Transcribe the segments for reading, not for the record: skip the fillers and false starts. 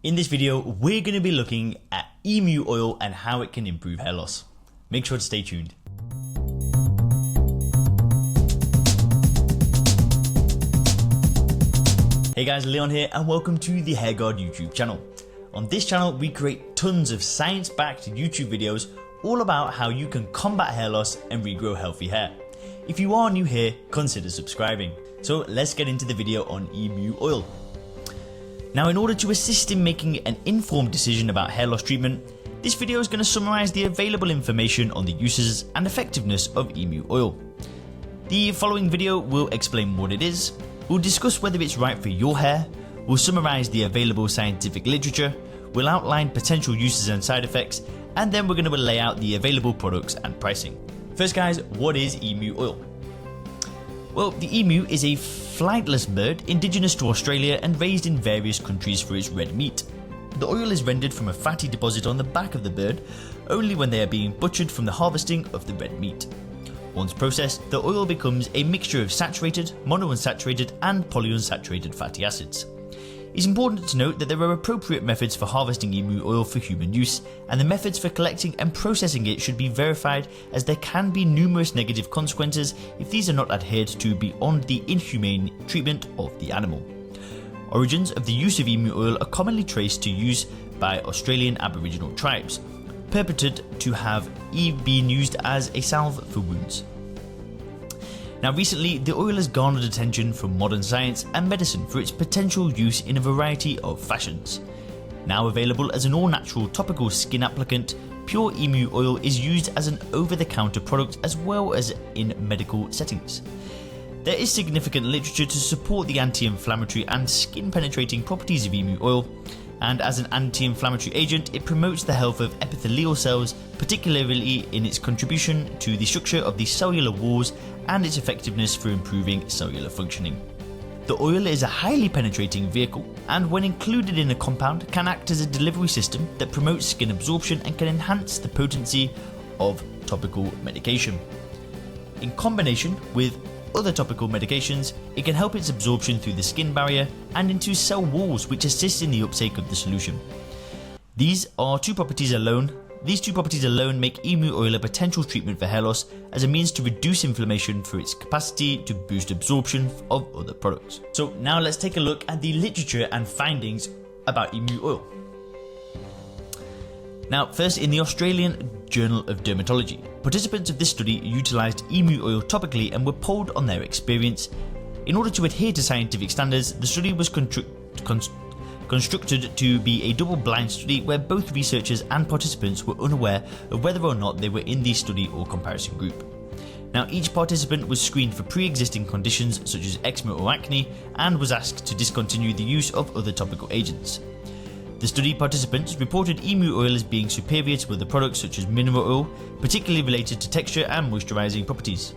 In this video, we're going to be looking at emu oil and how it can improve hair loss. Make sure to stay tuned. Hey guys, Leon here and welcome to the Hairguard YouTube channel. On this channel, we create tons of science-backed YouTube videos all about how you can combat hair loss and regrow healthy hair. If you are new here, consider subscribing. So let's get into the video on emu oil. Now, in order to assist in making an informed decision about hair loss treatment, this video is going to summarize the available information on the uses and effectiveness of emu oil. The following video will explain what it is, we'll discuss whether it's right for your hair, we'll summarize the available scientific literature, we'll outline potential uses and side effects, and then we're going to lay out the available products and pricing. First guys, what is emu oil? Well, the emu is a flightless bird indigenous to Australia and raised in various countries for its red meat. The oil is rendered from a fatty deposit on the back of the bird only when they are being butchered from the harvesting of the red meat. Once processed, the oil becomes a mixture of saturated, monounsaturated and polyunsaturated fatty acids. It's important to note that there are appropriate methods for harvesting emu oil for human use, and the methods for collecting and processing it should be verified, as there can be numerous negative consequences if these are not adhered to beyond the inhumane treatment of the animal. Origins of the use of emu oil are commonly traced to use by Australian Aboriginal tribes, purported to have been used as a salve for wounds. Now recently, the oil has garnered attention from modern science and medicine for its potential use in a variety of fashions. Now available as an all-natural topical skin applicant, pure emu oil is used as an over-the-counter product as well as in medical settings. There is significant literature to support the anti-inflammatory and skin-penetrating properties of emu oil, and as an anti-inflammatory agent, it promotes the health of epithelial cells, particularly in its contribution to the structure of the cellular walls and its effectiveness for improving cellular functioning. The oil is a highly penetrating vehicle, and when included in a compound can act as a delivery system that promotes skin absorption and can enhance the potency of topical medication. In combination with other topical medications, it can help its absorption through the skin barrier and into cell walls, which assists in the uptake of the solution. These two properties alone make emu oil a potential treatment for hair loss as a means to reduce inflammation through its capacity to boost absorption of other products. So now let's take a look at the literature and findings about emu oil. Now first, in the Australian Journal of Dermatology, participants of this study utilised emu oil topically and were polled on their experience. In order to adhere to scientific standards, the study was constructed to be a double-blind study where both researchers and participants were unaware of whether or not they were in the study or comparison group. Now each participant was screened for pre-existing conditions such as eczema or acne and was asked to discontinue the use of other topical agents. The study participants reported emu oil as being superior to other products such as mineral oil, particularly related to texture and moisturizing properties.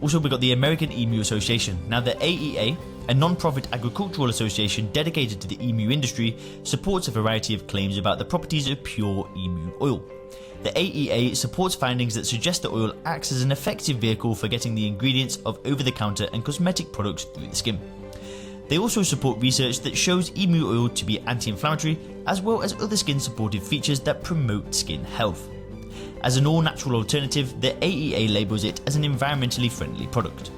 Also, we got the American Emu Association. Now the AEA, a non-profit agricultural association dedicated to the emu industry, supports a variety of claims about the properties of pure emu oil. The AEA supports findings that suggest the oil acts as an effective vehicle for getting the ingredients of over-the-counter and cosmetic products through the skin. They also support research that shows emu oil to be anti-inflammatory, as well as other skin supportive features that promote skin health. As an all-natural alternative, the AEA labels it as an environmentally friendly product.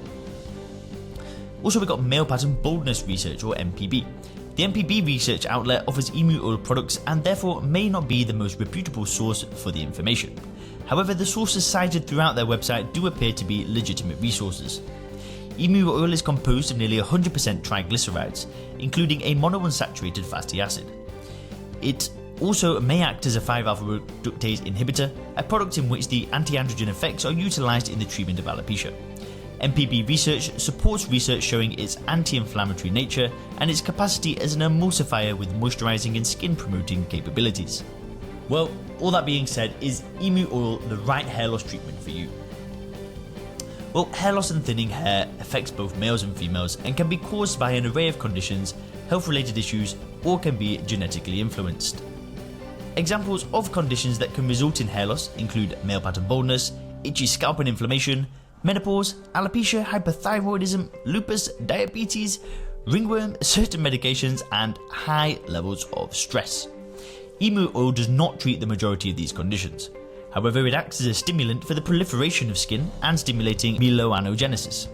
Also, we got male pattern baldness research, or MPB. The MPB research outlet offers emu oil products and therefore may not be the most reputable source for the information. However, the sources cited throughout their website do appear to be legitimate resources. Emu oil is composed of nearly 100% triglycerides, including a monounsaturated fatty acid. It also may act as a 5-alpha reductase inhibitor, a product in which the anti-androgen effects are utilized in the treatment of alopecia. MPB research supports research showing its anti-inflammatory nature and its capacity as an emulsifier with moisturizing and skin promoting capabilities. Well, all that being said, is emu oil the right hair loss treatment for you? Well, hair loss and thinning hair affects both males and females and can be caused by an array of conditions, health-related issues, or can be genetically influenced. Examples of conditions that can result in hair loss include male pattern baldness, itchy scalp and inflammation, menopause, alopecia, hyperthyroidism, lupus, diabetes, ringworm, certain medications, and high levels of stress. Emu oil does not treat the majority of these conditions. However, it acts as a stimulant for the proliferation of skin and stimulating melanogenesis.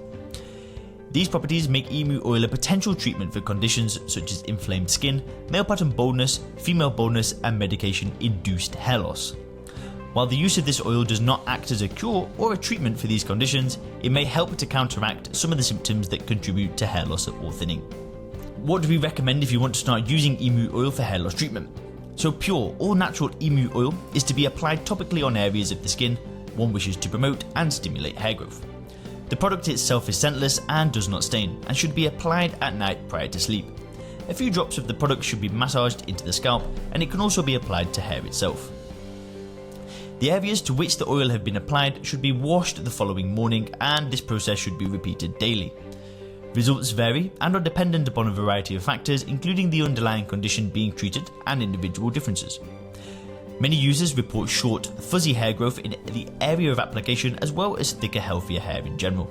These properties make emu oil a potential treatment for conditions such as inflamed skin, male pattern baldness, female baldness, and medication-induced hair loss. While the use of this oil does not act as a cure or a treatment for these conditions, it may help to counteract some of the symptoms that contribute to hair loss or thinning. What do we recommend if you want to start using emu oil for hair loss treatment? So pure, all-natural emu oil is to be applied topically on areas of the skin one wishes to promote and stimulate hair growth. The product itself is scentless and does not stain, and should be applied at night prior to sleep. A few drops of the product should be massaged into the scalp, and it can also be applied to hair itself. The areas to which the oil have been applied should be washed the following morning, and this process should be repeated daily. Results vary and are dependent upon a variety of factors, including the underlying condition being treated and individual differences. Many users report short, fuzzy hair growth in the area of application, as well as thicker, healthier hair in general.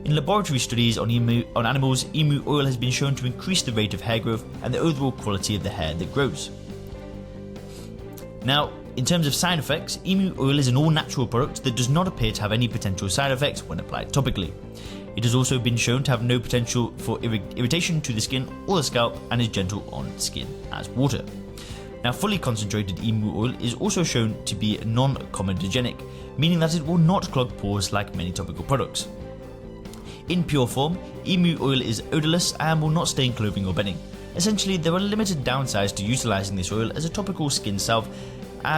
In laboratory studies on animals, emu oil has been shown to increase the rate of hair growth and the overall quality of the hair that grows. Now, in terms of side effects, emu oil is an all-natural product that does not appear to have any potential side effects when applied topically. It has also been shown to have no potential for irritation to the skin or the scalp, and is gentle on skin as water. Now, fully concentrated emu oil is also shown to be non-comedogenic, meaning that it will not clog pores like many topical products. In pure form, emu oil is odorless and will not stain clothing or bedding. Essentially, there are limited downsides to utilising this oil as a topical skin salve,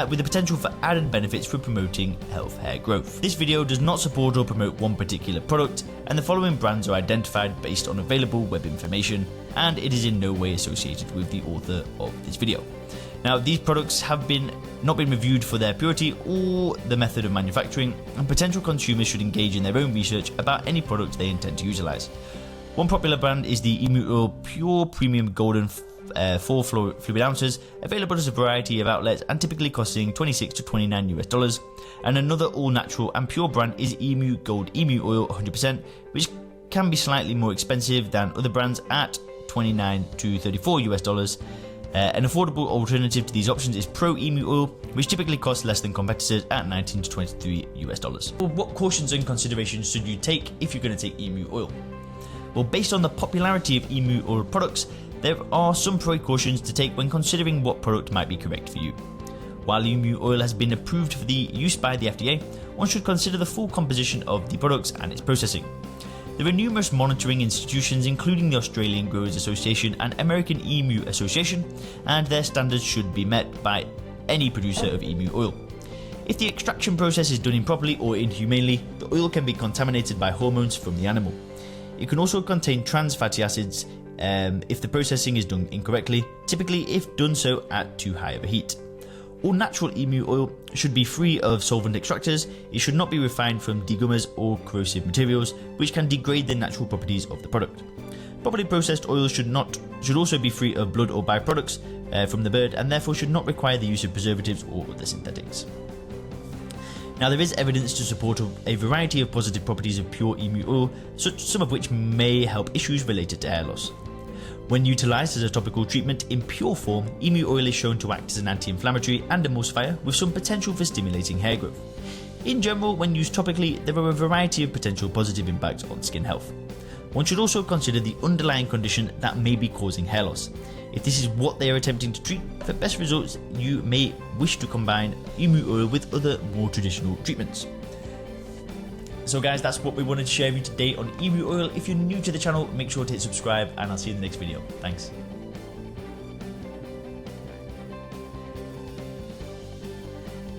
with the potential for added benefits for promoting health hair growth. This video does not support or promote one particular product, and the following brands are identified based on available web information, and it is in no way associated with the author of this video. Now, these products have not been reviewed for their purity or the method of manufacturing, and potential consumers should engage in their own research about any product they intend to utilise. One popular brand is the Emu Oil Pure Premium Golden 4 fluid ounces, available at a variety of outlets and typically costing $26 to $29 US. And another all-natural and pure brand is Emu Gold Emu Oil 100%, which can be slightly more expensive than other brands at $29 to $34 US. An affordable alternative to these options is Pro Emu Oil, which typically costs less than competitors at $19 to $23 US. Well, what cautions and considerations should you take if you're going to take emu oil? Well, based on the popularity of emu oil products, there are some precautions to take when considering what product might be correct for you. While emu oil has been approved for the use by the FDA, one should consider the full composition of the products and its processing. There are numerous monitoring institutions, including the Australian Growers Association and American Emu Association, and their standards should be met by any producer of emu oil. If the extraction process is done improperly or inhumanely, the oil can be contaminated by hormones from the animal. It can also contain trans fatty acids if the processing is done incorrectly, typically if done so at too high of a heat. All natural emu oil should be free of solvent extractors. It should not be refined from degummers or corrosive materials, which can degrade the natural properties of the product. Properly processed oils should also be free of blood or byproducts from the bird, and therefore should not require the use of preservatives or other synthetics. Now, there is evidence to support a variety of positive properties of pure emu oil, some of which may help issues related to hair loss. When utilised as a topical treatment in pure form, emu oil is shown to act as an anti-inflammatory and emulsifier with some potential for stimulating hair growth. In general, when used topically, there are a variety of potential positive impacts on skin health. One should also consider the underlying condition that may be causing hair loss. If this is what they are attempting to treat, for best results, you may wish to combine emu oil with other more traditional treatments. So guys, that's what we wanted to share with you today on emu oil. If you're new to the channel, make sure to hit subscribe, and I'll see you in the next video. Thanks.